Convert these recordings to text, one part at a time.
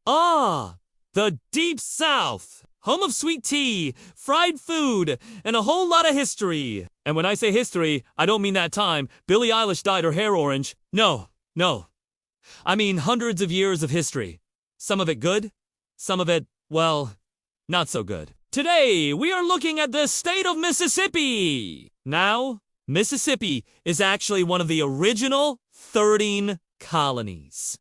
Ah, the Deep South, home of sweet tea, fried food, and a whole lot of history. And when I say history, I don't mean that time Billie Eilish dyed her hair orange. No. I mean hundreds of years of history. Some of it good, some of it, well, not so good. Today, we are looking at the state of Mississippi. Now, Mississippi is actually one of the original 13 colonies.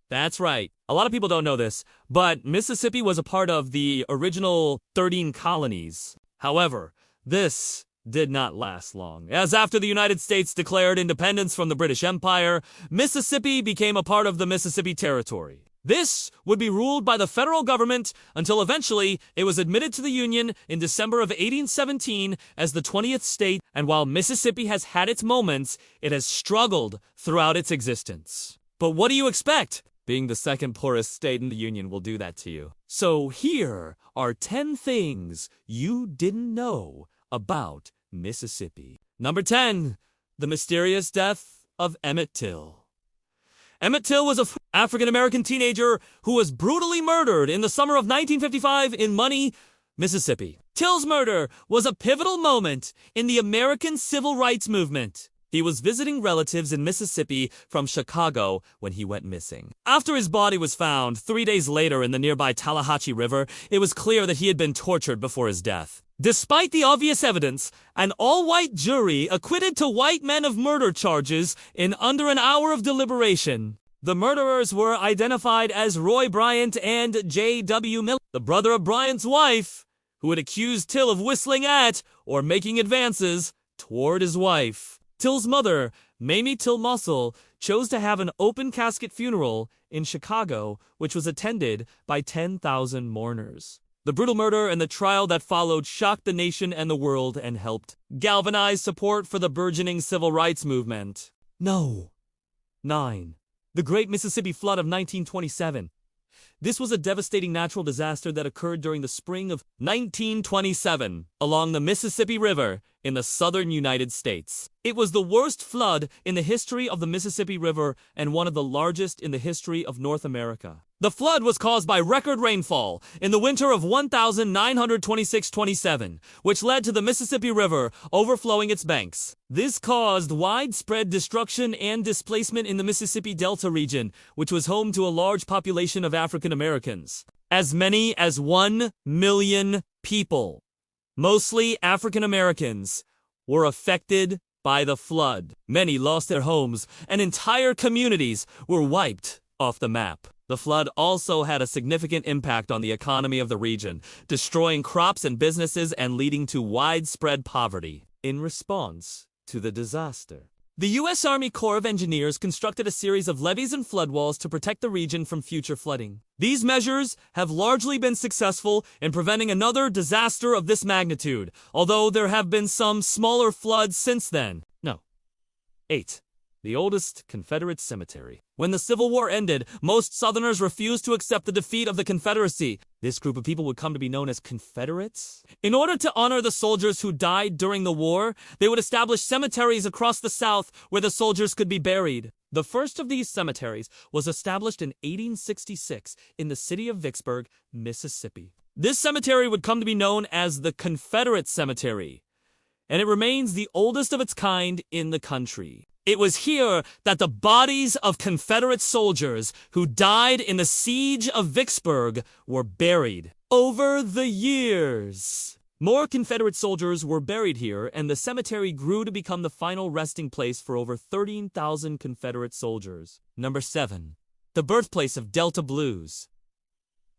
That's right. A lot of people don't know this, but Mississippi was a part of the original 13 colonies. However, this did not last long, as after the United States declared independence from the British Empire, Mississippi became a part of the Mississippi Territory. This would be ruled by the federal government until eventually it was admitted to the Union in December of 1817 as the 20th state, and while Mississippi has had its moments, it has struggled throughout its existence. But what do you expect? Being the second poorest state in the Union will do that to you. So here are 10 things you didn't know about Mississippi. Number 10. The mysterious death of Emmett Till. Emmett Till was an African-American teenager who was brutally murdered in the summer of 1955 in Money, Mississippi. Till's murder was a pivotal moment in the American Civil Rights Movement. He was visiting relatives in Mississippi from Chicago when he went missing. After his body was found 3 days later in the nearby Tallahatchie River, it was clear that he had been tortured before his death. Despite the obvious evidence, an all-white jury acquitted two white men of murder charges in under an hour of deliberation. The murderers were identified as Roy Bryant and J.W. Miller, the brother of Bryant's wife, who had accused Till of whistling at or making advances toward his wife. Till's mother, Mamie Till Mussel, chose to have an open casket funeral in Chicago, which was attended by 10,000 mourners. The brutal murder and the trial that followed shocked the nation and the world and helped galvanize support for the burgeoning civil rights movement. 9. The Great Mississippi Flood of 1927. This was a devastating natural disaster that occurred during the spring of 1927 along the Mississippi River in the southern United States. It was the worst flood in the history of the Mississippi River and one of the largest in the history of North America. The flood was caused by record rainfall in the winter of 1926-27, which led to the Mississippi River overflowing its banks. This caused widespread destruction and displacement in the Mississippi Delta region, which was home to a large population of African Americans. As many as 1 million people, mostly African Americans, were affected by the flood. Many lost their homes, and entire communities were wiped off the map. The flood also had a significant impact on the economy of the region, destroying crops and businesses and leading to widespread poverty. In response to the disaster, the U.S. Army Corps of Engineers constructed a series of levees and flood walls to protect the region from future flooding. These measures have largely been successful in preventing another disaster of this magnitude, although there have been some smaller floods since then. 8. The oldest Confederate cemetery. When the Civil War ended, most Southerners refused to accept the defeat of the Confederacy. This group of people would come to be known as Confederates. In order to honor the soldiers who died during the war, they would establish cemeteries across the South where the soldiers could be buried. The first of these cemeteries was established in 1866 in the city of Vicksburg, Mississippi. This cemetery would come to be known as the Confederate Cemetery, and it remains the oldest of its kind in the country. It was here that the bodies of Confederate soldiers who died in the siege of Vicksburg were buried. Over the years, more Confederate soldiers were buried here, and the cemetery grew to become the final resting place for over 13,000 Confederate soldiers. 7. The birthplace of Delta blues.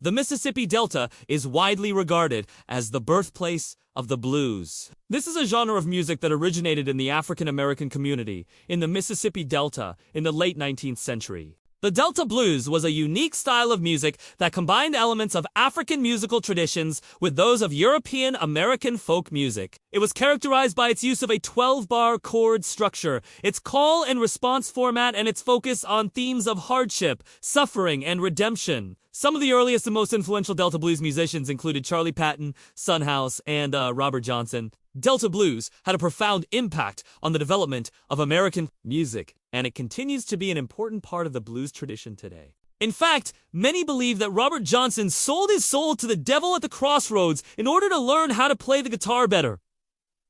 The Mississippi Delta is widely regarded as the birthplace of the blues. This is a genre of music that originated in the African American community in the Mississippi Delta in the late 19th century. The Delta blues was a unique style of music that combined elements of African musical traditions with those of European American folk music. It was characterized by its use of a 12-bar chord structure, its call and response format, and its focus on themes of hardship, suffering, and redemption. Some of the earliest and most influential Delta blues musicians included Charlie Patton, Son House, and Robert Johnson. Delta blues had a profound impact on the development of American music, and it continues to be an important part of the blues tradition today. In fact, many believe that Robert Johnson sold his soul to the devil at the crossroads in order to learn how to play the guitar better.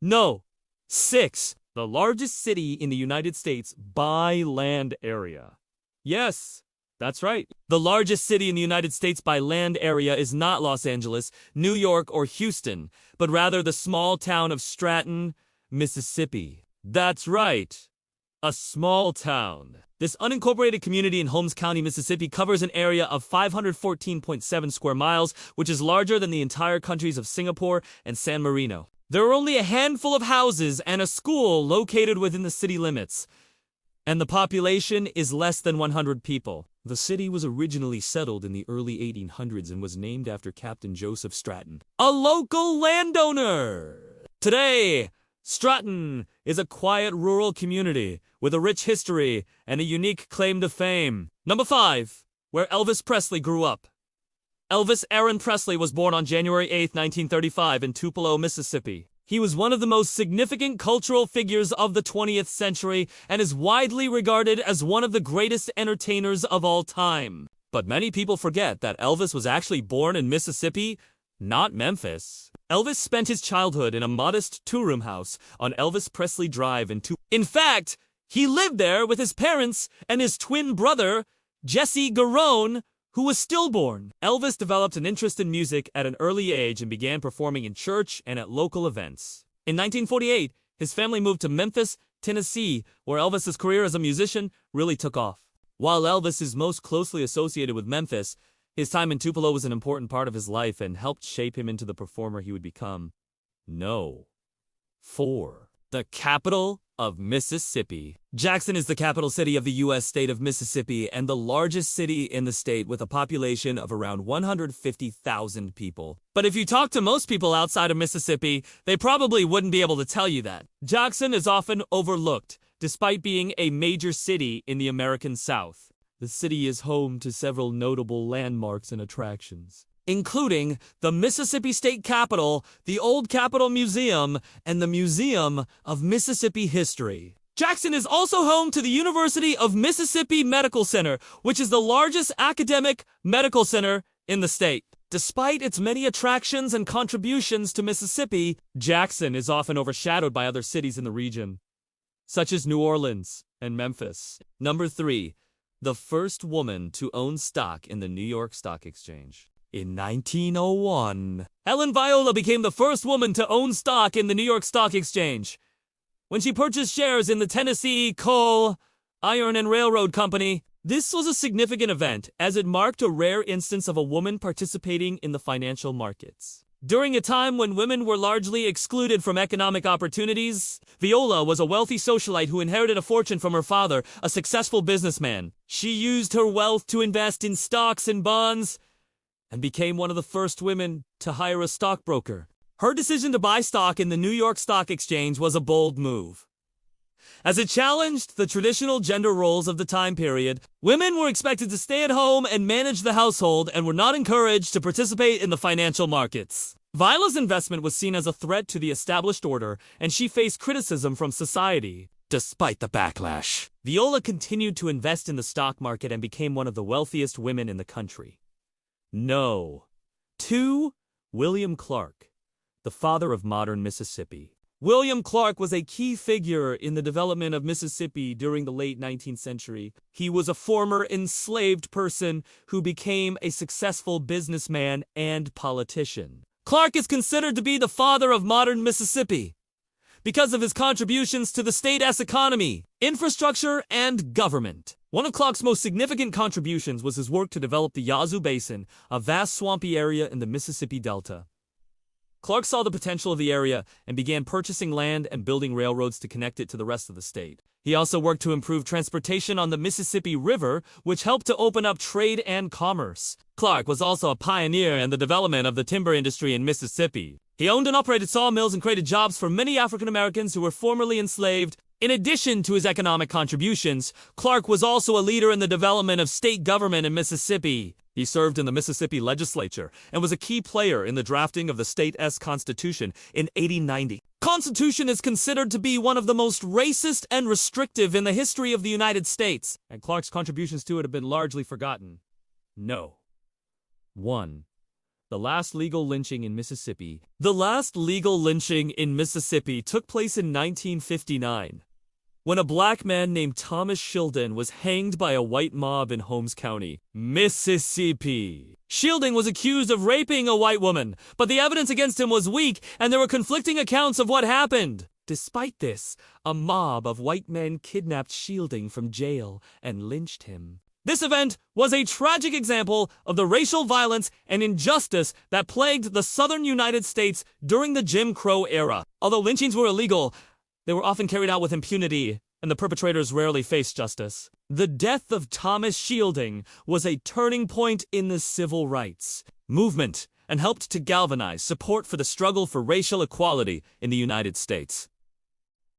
No. 6. The largest city in the United States by land area. Yes, that's right. The largest city in the United States by land area is not Los Angeles, New York, or Houston, but rather the small town of Stratton, Mississippi. That's right. A small town. This unincorporated community in Holmes County, Mississippi covers an area of 514.7 square miles, which is larger than the entire countries of Singapore and San Marino. There are only a handful of houses and a school located within the city limits, and the population is less than 100 people. The city was originally settled in the early 1800s and was named after Captain Joseph Stratton, a local landowner. Today, Stratton is a quiet rural community with a rich history and a unique claim to fame. Number 5, where Elvis Presley grew up. Elvis Aaron Presley was born on January 8, 1935 in Tupelo, Mississippi. He was one of the most significant cultural figures of the 20th century and is widely regarded as one of the greatest entertainers of all time. But many people forget that Elvis was actually born in Mississippi, not Memphis. Elvis spent his childhood in a modest two-room house on Elvis Presley Drive in Tupelo. In fact, he lived there with his parents and his twin brother, Jesse Garone, who was stillborn. Elvis developed an interest in music at an early age and began performing in church and at local events. In 1948, his family moved to Memphis, Tennessee, where Elvis's career as a musician really took off. While Elvis is most closely associated with Memphis, his time in Tupelo was an important part of his life and helped shape him into the performer he would become. No. 4. The capital of Mississippi. Jackson is the capital city of the U.S. state of Mississippi and the largest city in the state with a population of around 150,000 people. But if you talk to most people outside of Mississippi, they probably wouldn't be able to tell you that. Jackson is often overlooked, despite being a major city in the American South. The city is home to several notable landmarks and attractions, including the Mississippi State Capitol, the Old Capitol Museum, and the Museum of Mississippi History. Jackson is also home to the University of Mississippi Medical Center, which is the largest academic medical center in the state. Despite its many attractions and contributions to Mississippi, Jackson is often overshadowed by other cities in the region, such as New Orleans and Memphis. Number 3. The first woman to own stock in the New York Stock Exchange. In 1901, Helen Viola became the first woman to own stock in the New York Stock Exchange when she purchased shares in the Tennessee Coal, Iron, and Railroad Company. This was a significant event as it marked a rare instance of a woman participating in the financial markets. During a time when women were largely excluded from economic opportunities, Viola was a wealthy socialite who inherited a fortune from her father, a successful businessman. She used her wealth to invest in stocks and bonds and became one of the first women to hire a stockbroker. Her decision to buy stock in the New York Stock Exchange was a bold move, as it challenged the traditional gender roles of the time period. Women were expected to stay at home and manage the household and were not encouraged to participate in the financial markets. Viola's investment was seen as a threat to the established order, and she faced criticism from society. Despite the backlash, Viola continued to invest in the stock market and became one of the wealthiest women in the country. No. 2. William Clark, the father of modern Mississippi. William Clark was a key figure in the development of Mississippi during the late 19th century. He was a former enslaved person who became a successful businessman and politician. Clark is considered to be the father of modern Mississippi because of his contributions to the state's economy, infrastructure, and government. One of Clark's most significant contributions was his work to develop the Yazoo Basin, a vast swampy area in the Mississippi Delta. Clark saw the potential of the area and began purchasing land and building railroads to connect it to the rest of the state. He also worked to improve transportation on the Mississippi River, which helped to open up trade and commerce. Clark was also a pioneer in the development of the timber industry in Mississippi. He owned and operated sawmills and created jobs for many African Americans who were formerly enslaved. In addition to his economic contributions, Clark was also a leader in the development of state government in Mississippi. He served in the Mississippi legislature and was a key player in the drafting of the state's constitution in 1890. Constitution is considered to be one of the most racist and restrictive in the history of the United States, and Clark's contributions to it have been largely forgotten. No. 1. The last legal lynching in Mississippi. The last legal lynching in Mississippi took place in 1959, when a black man named Thomas Shildon was hanged by a white mob in Holmes County, Mississippi. Shildon was accused of raping a white woman, but the evidence against him was weak and there were conflicting accounts of what happened. Despite this, a mob of white men kidnapped Shildon from jail and lynched him. This event was a tragic example of the racial violence and injustice that plagued the southern United States during the Jim Crow era. Although lynchings were illegal, they were often carried out with impunity, and the perpetrators rarely faced justice. The death of Thomas Shildon was a turning point in the civil rights movement and helped to galvanize support for the struggle for racial equality in the United States.